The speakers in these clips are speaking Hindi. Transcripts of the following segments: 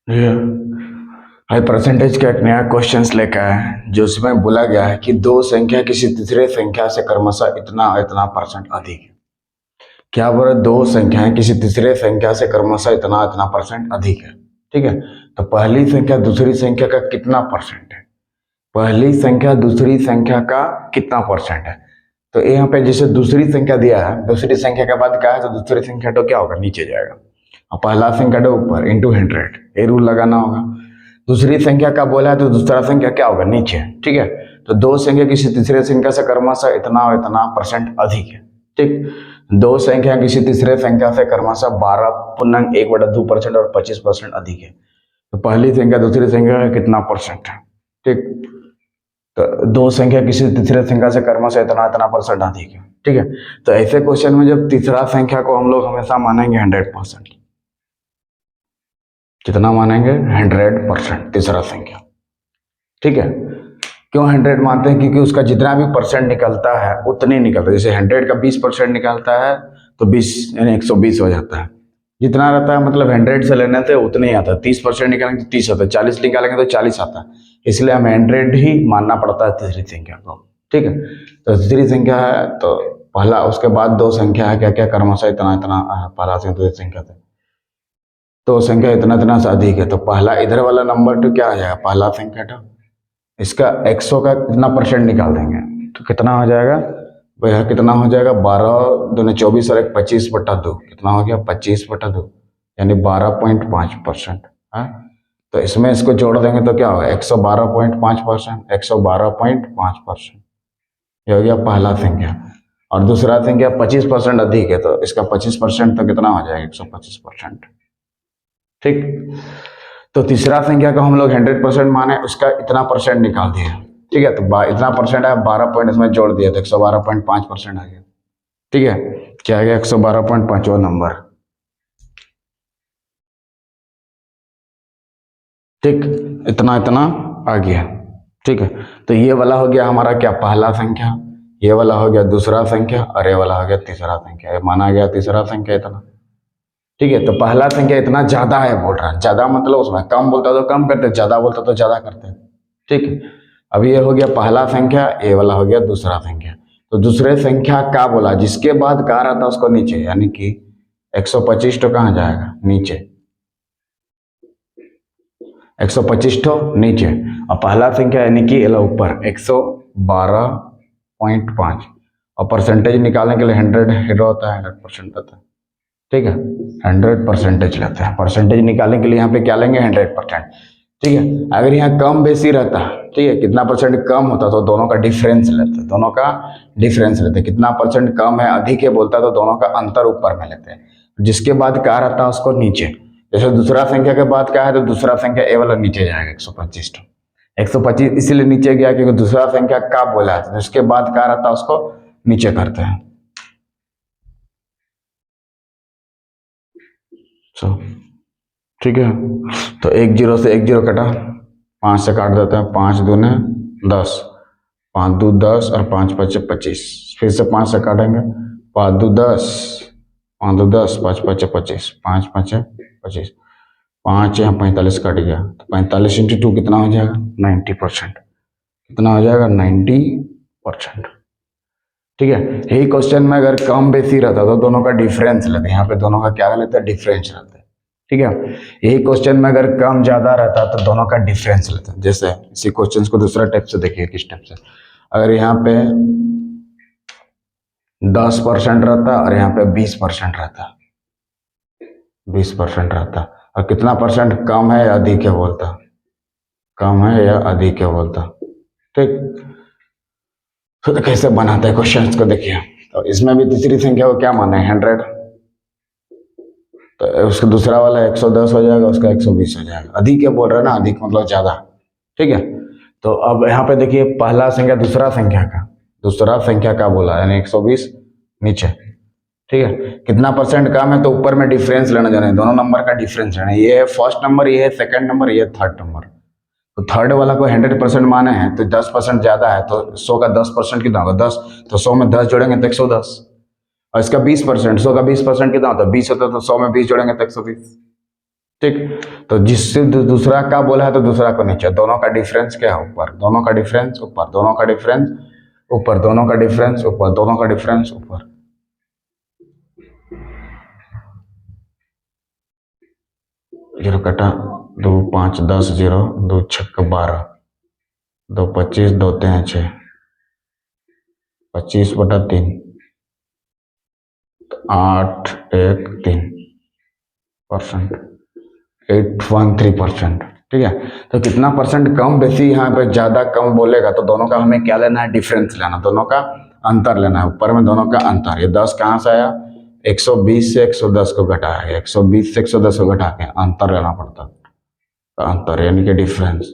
ये हाई परसेंटेज का एक नया क्वेश्चंस लेकर आया है, जो उसमें बोला गया है कि दो संख्या किसी तीसरे संख्या से क्रमशः इतना और इतना परसेंट अधिक है। क्या बोला? दो संख्याएं किसी तीसरे संख्या से क्रमशः इतना इतना परसेंट अधिक है। ठीक है, तो पहली संख्या दूसरी संख्या का कितना परसेंट है? पहली संख्या दूसरी संख्या का कितना परसेंट है? तो यहाँ पे जैसे दूसरी संख्या दिया है, दूसरी संख्या के बाद क्या है, तो दूसरी संख्या तो क्या होगा, नीचे जाएगा, और पहला संख्या तो ऊपर इंटू 100, ये रूल लगाना होगा। दूसरी संख्या का बोला है तो दूसरा संख्या क्या होगा, नीचे। ठीक है, तो दो संख्या किसी तीसरे संख्या से क्रमशः इतना और इतना परसेंट अधिक है। ठीक, दो संख्या किसी तीसरे संख्या से क्रमशः 12.1/2% और 25% अधिक है। तो पहली संख्या दूसरी संख्या का कितना परसेंट है? ठीक, तो दो संख्या किसी तीसरे संख्या से क्रमशः इतना इतना परसेंट अधिक है। ठीक है, तो ऐसे क्वेश्चन में जब तीसरा संख्या को हम लोग हमेशा मानेंगे 100%। कितना मानेंगे? 100% तीसरा संख्या। ठीक है, क्यों 100 मानते हैं? क्योंकि उसका जितना भी परसेंट निकलता है उतने निकलता है। जैसे 100 का 20% निकलता है तो 20 यानी 120 हो जाता है। जितना रहता है मतलब 100 से लेने से उतने ही आता है। 30% निकालेंगे तो 30 आता है, 40 निकालेंगे तो 40 आता है। इसलिए हमें 100 ही मानना पड़ता है तीसरी संख्या को। ठीक है, तो तीसरी संख्या है तो पहला, उसके बाद दो संख्या है, क्या क्या, क्रमशः इतना इतना पहला से दूसरी संख्या से, तो संख्या इतना इतना से अधिक है। तो पहला इधर वाला नंबर तो क्या आ जाएगा, पहला संख्या तो इसका 100 का कितना परसेंट निकाल देंगे तो कितना हो जाएगा भैया, कितना हो जाएगा, 12 दूनी 24 और 1 25/2, कितना हो गया, 25/2, यानी 12.5%। हाँ, तो इसमें इसको जोड़ देंगे तो क्या होगा, 112.5%, 112.5%, ये हो गया पहला संख्या। और दूसरा संख्या 25% अधिक है, तो इसका 25% तो कितना हो जाएगा, 125%। ठीक, तो तीसरा संख्या को हम लोग 100% माने, उसका इतना परसेंट निकाल दिया। ठीक है, तो इतना परसेंट है, 12 पॉइंट इसमें जोड़ दिया तो 112.5% आ गया। ठीक है, क्या आ गया, 112.5 नंबर। ठीक, इतना इतना आ गया। ठीक है, तो ये वाला हो गया हमारा क्या, पहला संख्या, ये वाला हो गया दूसरा संख्या, और ये वाला हो गया तीसरा संख्या। ये माना गया तीसरा संख्या इतना। ठीक है, तो पहला संख्या इतना ज्यादा है बोल रहा है, ज्यादा मतलब उसमें कम बोलता तो कम करते, ज्यादा बोलता तो ज्यादा करते। ठीक है, अब ये हो गया पहला संख्या, ये वाला हो गया दूसरा संख्या। तो दूसरे संख्या का बोला, जिसके बाद का रहता उसको नीचे, यानी कि 125 तो कहाँ जाएगा, नीचे, 125 तो नीचे, और पहला संख्या यानी कि ऊपर 112.5, और परसेंटेज निकालने के लिए 100 हीरो होता है, 100% होता है। ठीक है, 100% लेते हैं, परसेंटेज निकालने के लिए यहाँ पे क्या लेंगे, 100%। ठीक है, अगर यहाँ कम बेसी रहता, ठीक है, कितना परसेंट कम होता तो दोनों का डिफरेंस लेते हैं, दोनों का डिफरेंस लेते हैं। कितना परसेंट कम है अधिक है बोलता तो दोनों का अंतर ऊपर में लेते हैं, जिसके बाद क्या रहता है उसको नीचे। जैसे दूसरा संख्या के बाद क्या है, तो दूसरा संख्या ए वाला नीचे जाएगा, 125 तो 125 इसीलिए नीचे गया क्योंकि दूसरा संख्या का बोला है, जिसके बाद क्या रहता है उसको नीचे करते हैं। ठीक है, तो 1 0 से 1 0 कटा, 5 से काट देते हैं, 5 दूने 10, 5 दू 10 और 5 5 25, फिर से 5 से काटेंगे, 5 दू 10, 5 दू 10, 5 5 25, 5 5 25, 5 यहाँ 45 कट गया, तो 45 × 2 कितना हो जाएगा, 90%। कितना हो जाएगा, 90%। ठीक है, यही क्वेश्चन में अगर कम बेसी रहता तो दोनों का डिफरेंस लेते, यहाँ पे दोनों का क्या लेते हैं, डिफरेंस रहता है। ठीक है, यही क्वेश्चन में अगर कम ज्यादा रहता तो दोनों का डिफरेंस लेते हैं। जैसे इसी क्वेश्चन को दूसरा टाइप से देखिए, किस टाइप से, अगर यहाँ पे 10% रहता और यहाँ पे 20% रहता, 20% रहता, और कितना परसेंट कम है या अधिक है बोलता, कम है या अधिक है बोलता। ठीक, तो कैसे बनाते हैं क्वेश्चन को देखिए। तो इसमें भी तीसरी संख्या को क्या माना है, 100, तो उसका दूसरा वाला 110 हो जाएगा, उसका 120 हो जाएगा। अधिक है बोल रहे हैं ना, अधिक मतलब ज्यादा। ठीक है, तो अब यहाँ पे देखिए पहला संख्या दूसरा संख्या का बोला, यानी 120 नीचे। ठीक है, कितना परसेंट कम है, तो ऊपर में डिफरेंस लेना जाना है, दोनों नंबर का डिफरेंस लेना है। ये है फर्स्ट नंबर, ये है सेकंड नंबर, ये है थर्ड नंबर। तो थर्ड वाला को 100% माने हैं, तो 10% ज्यादा है, तो 100 का 10% कितना होगा, 10, तो 100 में 10 जोड़ेंगे तो 110, और इसका 20%, 100 का 20% कितना होता है, 20 होता है, तो 100 में 20 जोड़ेंगे तो 120। ठीक, तो जिससे दूसरा का बोला है तो दूसरा को नीचे, दोनों का डिफरेंस क्या है ऊपर, दोनों का डिफरेंस ऊपर, दोनों का डिफरेंस ऊपर, दोनों का डिफरेंस ऊपर, दोनों का डिफरेंस ऊपर। जीरो कटा, 2 5 10 0, 2 6 12, 2 25, 2 3 6, 25/3, 8 1 3%, 813%। ठीक है, तो कितना परसेंट कम बेसी यहाँ पे ज्यादा कम बोलेगा तो दोनों का हमें क्या लेना है, डिफरेंस लेना, दोनों का अंतर लेना है। ऊपर में दोनों का अंतर, ये 10 कहाँ से आया, 120 से 110 को घटाया गया, 120 से 110 को घटा के अंतर लेना पड़ता, तो अंतर यानी कि डिफरेंस।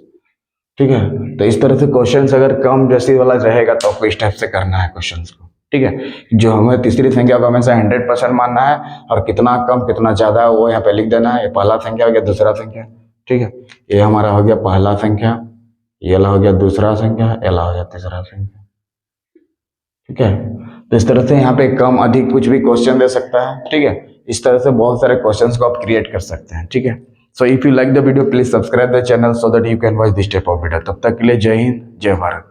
ठीक है, तो इस तरह से क्वेश्चन अगर कम बेसी वाला रहेगा तो आपको इस टाइप से करना है क्वेश्चन को। ठीक है, जो हमें तीसरी संख्या को हमेशा 100% मानना है, और कितना कम कितना ज्यादा है वो यहाँ पे लिख देना है। ये पहला संख्या हो गया, दूसरा संख्या। ठीक है, ये हमारा हो गया पहला संख्या, ये हो गया दूसरा संख्या, ये हो गया तीसरा संख्या। ठीक है, तो इस तरह से यहाँ पे कम अधिक कुछ भी क्वेश्चन दे सकता है। ठीक है, इस तरह से बहुत सारे क्वेश्चंस को आप क्रिएट कर सकते हैं। ठीक है, so if you like the video please subscribe the channel so that you can watch this type of video. तब तक के लिए जय हिंद, जय भारत।